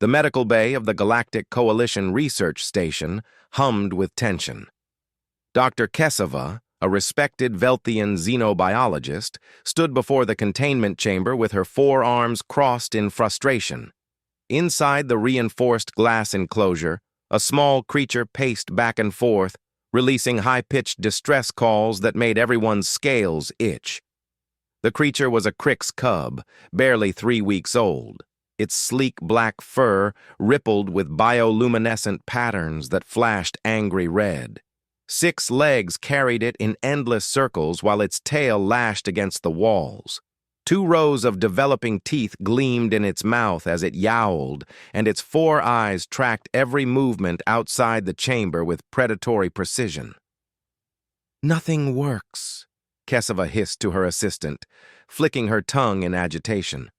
The medical bay of the Galactic Coalition Research Station hummed with tension. Dr. Kesava, a respected Velthian xenobiologist, stood before the containment chamber with her forearms crossed in frustration. Inside the reinforced glass enclosure, a small creature paced back and forth, releasing high-pitched distress calls that made everyone's scales itch. The creature was a Crix cub, barely 3 weeks old. Its sleek black fur rippled with bioluminescent patterns that flashed angry red. 6 legs carried it in endless circles while its tail lashed against the walls. 2 rows of developing teeth gleamed in its mouth as it yowled, and its 4 eyes tracked every movement outside the chamber with predatory precision. "Nothing works," Kesava hissed to her assistant, flicking her tongue in agitation.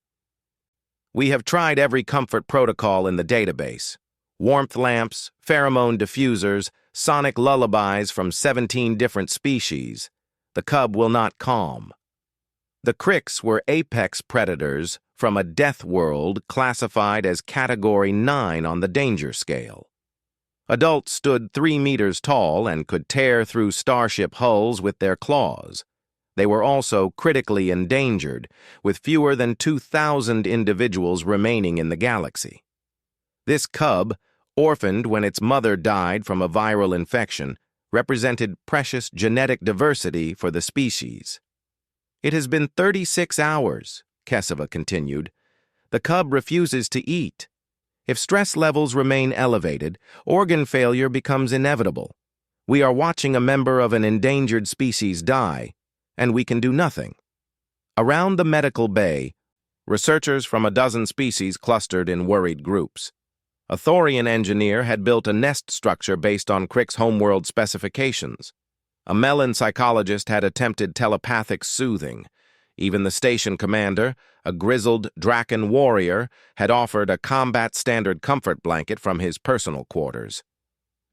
"We have tried every comfort protocol in the database. Warmth lamps, pheromone diffusers, sonic lullabies from 17 different species. The cub will not calm." The Crix were apex predators from a death world classified as Category 9 on the danger scale. Adults stood 3 meters tall and could tear through starship hulls with their claws. They were also critically endangered, with fewer than 2,000 individuals remaining in the galaxy. This cub, orphaned when its mother died from a viral infection, represented precious genetic diversity for the species. "It has been 36 hours, Kesava continued. "The cub refuses to eat. If stress levels remain elevated, organ failure becomes inevitable. We are watching a member of an endangered species die, and we can do nothing." Around the medical bay, researchers from a dozen species clustered in worried groups. A Thorian engineer had built a nest structure based on Crick's homeworld specifications. A Melon psychologist had attempted telepathic soothing. Even the station commander, a grizzled Draken warrior, had offered a combat-standard comfort blanket from his personal quarters.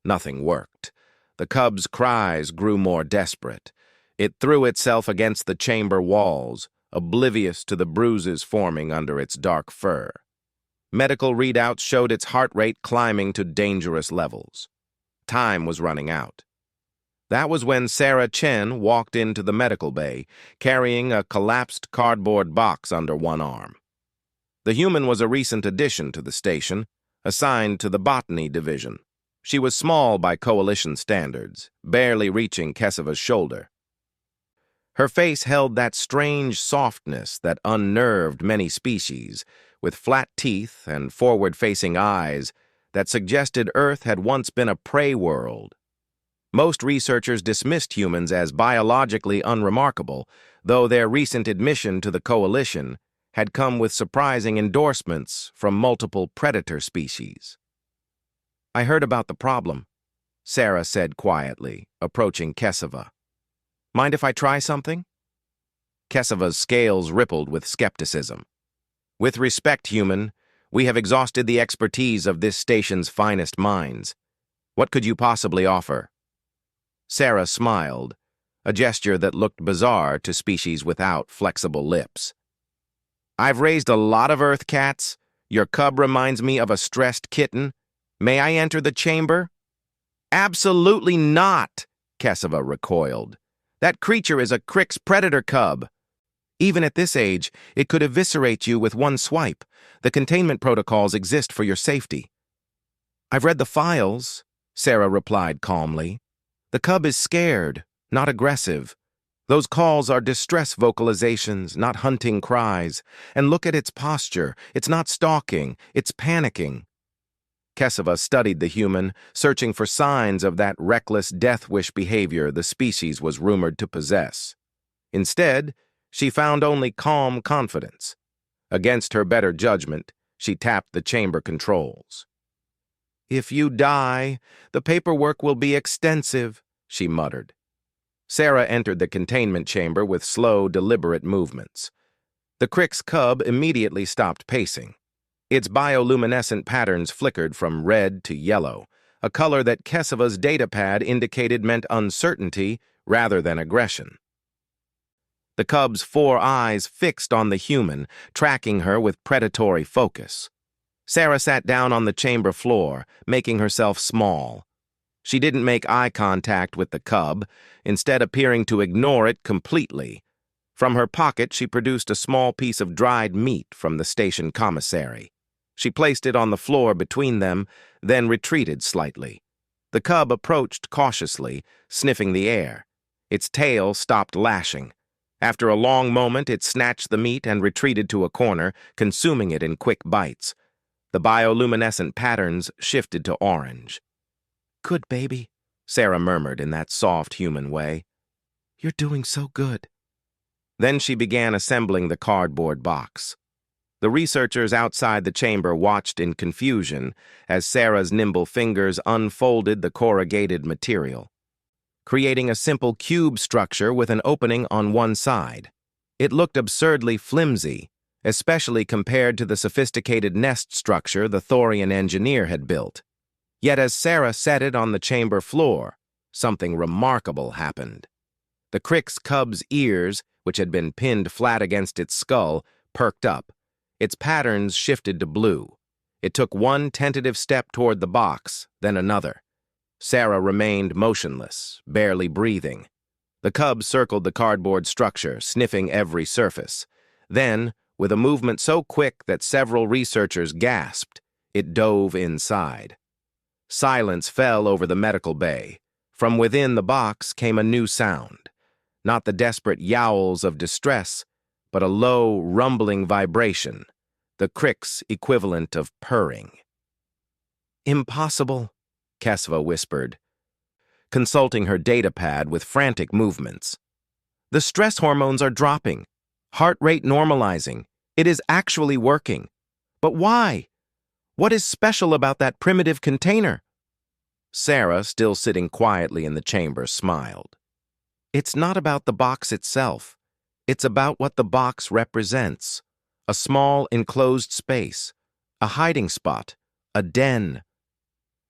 Nothing worked. The cub's cries grew more desperate. It threw itself against the chamber walls, oblivious to the bruises forming under its dark fur. Medical readouts showed its heart rate climbing to dangerous levels. Time was running out. That was when Sarah Chen walked into the medical bay, carrying a collapsed cardboard box under one arm. The human was a recent addition to the station, assigned to the botany division. She was small by coalition standards, barely reaching Kesava's shoulder. Her face held that strange softness that unnerved many species, with flat teeth and forward-facing eyes that suggested Earth had once been a prey world. Most researchers dismissed humans as biologically unremarkable, though their recent admission to the coalition had come with surprising endorsements from multiple predator species. "I heard about the problem," Sarah said quietly, approaching Kesava. "Mind if I try something?" Kesava's scales rippled with skepticism. "With respect, human, we have exhausted the expertise of this station's finest minds. What could you possibly offer?" Sarah smiled, a gesture that looked bizarre to species without flexible lips. "I've raised a lot of Earth cats. Your cub reminds me of a stressed kitten. May I enter the chamber?" "Absolutely not," Kesava recoiled. "That creature is a Crix predator cub. Even at this age, it could eviscerate you with one swipe. The containment protocols exist for your safety." "I've read the files," Sarah replied calmly. "The cub is scared, not aggressive. Those calls are distress vocalizations, not hunting cries. And look at its posture. It's not stalking, it's panicking." Kesava studied the human, searching for signs of that reckless death wish behavior the species was rumored to possess. Instead, she found only calm confidence. Against her better judgment, she tapped the chamber controls. "If you die, the paperwork will be extensive," she muttered. Sarah entered the containment chamber with slow, deliberate movements. The Crix cub immediately stopped pacing. Its bioluminescent patterns flickered from red to yellow, a color that Kesava's datapad indicated meant uncertainty rather than aggression. The cub's 4 eyes fixed on the human, tracking her with predatory focus. Sarah sat down on the chamber floor, making herself small. She didn't make eye contact with the cub, instead appearing to ignore it completely. From her pocket, she produced a small piece of dried meat from the station commissary. She placed it on the floor between them, then retreated slightly. The cub approached cautiously, sniffing the air. Its tail stopped lashing. After a long moment, it snatched the meat and retreated to a corner, consuming it in quick bites. The bioluminescent patterns shifted to orange. "Good baby," Sarah murmured in that soft human way. "You're doing so good." Then she began assembling the cardboard box. The researchers outside the chamber watched in confusion as Sarah's nimble fingers unfolded the corrugated material, creating a simple cube structure with an opening on one side. It looked absurdly flimsy, especially compared to the sophisticated nest structure the Thorian engineer had built. Yet as Sarah set it on the chamber floor, something remarkable happened. The crick's cub's ears, which had been pinned flat against its skull, perked up. Its patterns shifted to blue. It took one tentative step toward the box, then another. Sarah remained motionless, barely breathing. The cub circled the cardboard structure, sniffing every surface. Then, with a movement so quick that several researchers gasped, it dove inside. Silence fell over the medical bay. From within the box came a new sound. Not the desperate yowls of distress, but a low, rumbling vibration, the crick's equivalent of purring. "Impossible," Kesva whispered, consulting her datapad with frantic movements. "The stress hormones are dropping, heart rate normalizing. It is actually working. But why? What is special about that primitive container?" Sarah, still sitting quietly in the chamber, smiled. "It's not about the box itself. It's about what the box represents. A small, enclosed space, a hiding spot, a den."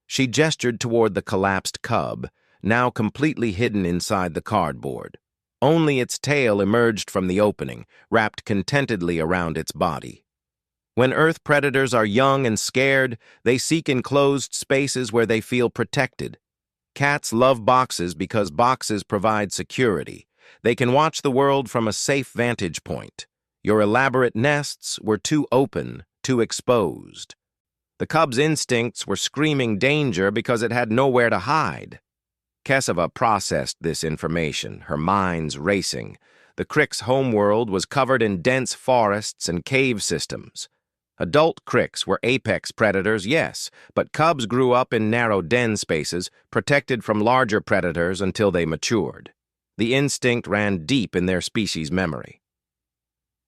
She gestured toward the collapsed cub, now completely hidden inside the cardboard. Only its tail emerged from the opening, wrapped contentedly around its body. When Earth predators are young and scared, they seek enclosed spaces where they feel protected. Cats love boxes because boxes provide security. They can watch the world from a safe vantage point. Your elaborate nests were too open, too exposed. The cub's instincts were screaming danger because it had nowhere to hide. Kesava processed this information, her minds racing. The crick's homeworld was covered in dense forests and cave systems. Adult cricks were apex predators, yes, but cubs grew up in narrow den spaces, protected from larger predators until they matured. The instinct ran deep in their species' memory.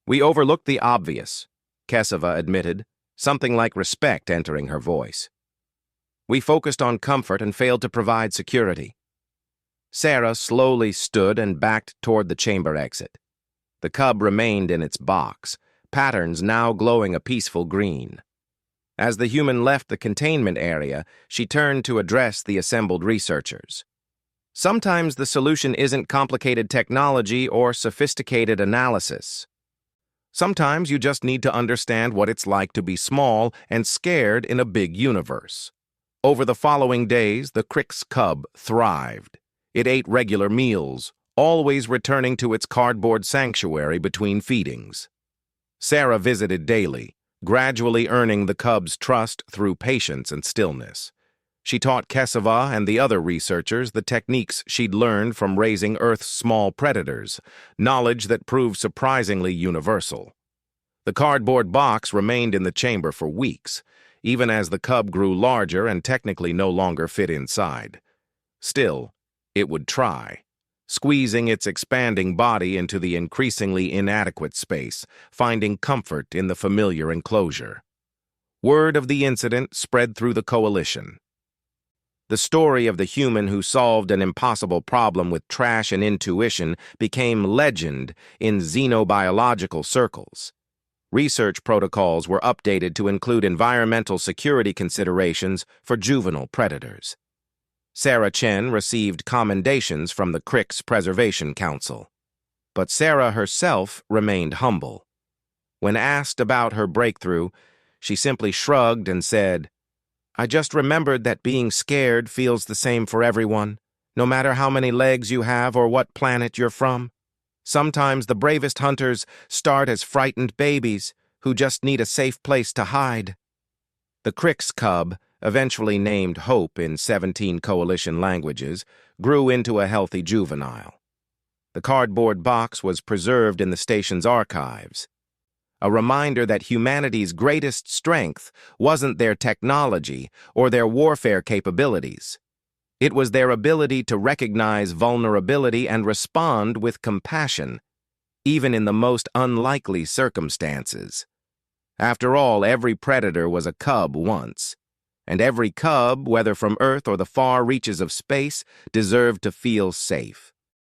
"We overlooked the obvious," Kesava admitted, something like respect entering her voice. "We focused on comfort and failed to provide security." Sarah slowly stood and backed toward the chamber exit. The cub remained in its box, patterns now glowing a peaceful green. As the human left the containment area, she turned to address the assembled researchers. "Sometimes the solution isn't complicated technology or sophisticated analysis. Sometimes you just need to understand what it's like to be small and scared in a big universe." Over the following days, the crick's cub thrived. It ate regular meals, always returning to its cardboard sanctuary between feedings. Sarah visited daily, gradually earning the cub's trust through patience and stillness. She taught Kesava and the other researchers the techniques she'd learned from raising Earth's small predators, knowledge that proved surprisingly universal. The cardboard box remained in the chamber for weeks, even as the cub grew larger and technically no longer fit inside. Still, it would try, squeezing its expanding body into the increasingly inadequate space, finding comfort in the familiar enclosure. Word of the incident spread through the coalition. The story of the human who solved an impossible problem with trash and intuition became legend in xenobiological circles. Research protocols were updated to include environmental security considerations for juvenile predators. Sarah Chen received commendations from the Crick's Preservation Council. But Sarah herself remained humble. When asked about her breakthrough, she simply shrugged and said, "I just remembered that being scared feels the same for everyone, no matter how many legs you have or what planet you're from. Sometimes the bravest hunters start as frightened babies who just need a safe place to hide." The Crick's cub, eventually named Hope in 17 coalition languages, grew into a healthy juvenile. The cardboard box was preserved in the station's archives, a reminder that humanity's greatest strength wasn't their technology or their warfare capabilities. It was their ability to recognize vulnerability and respond with compassion, even in the most unlikely circumstances. After all, every predator was a cub once, and every cub, whether from Earth or the far reaches of space, deserved to feel safe.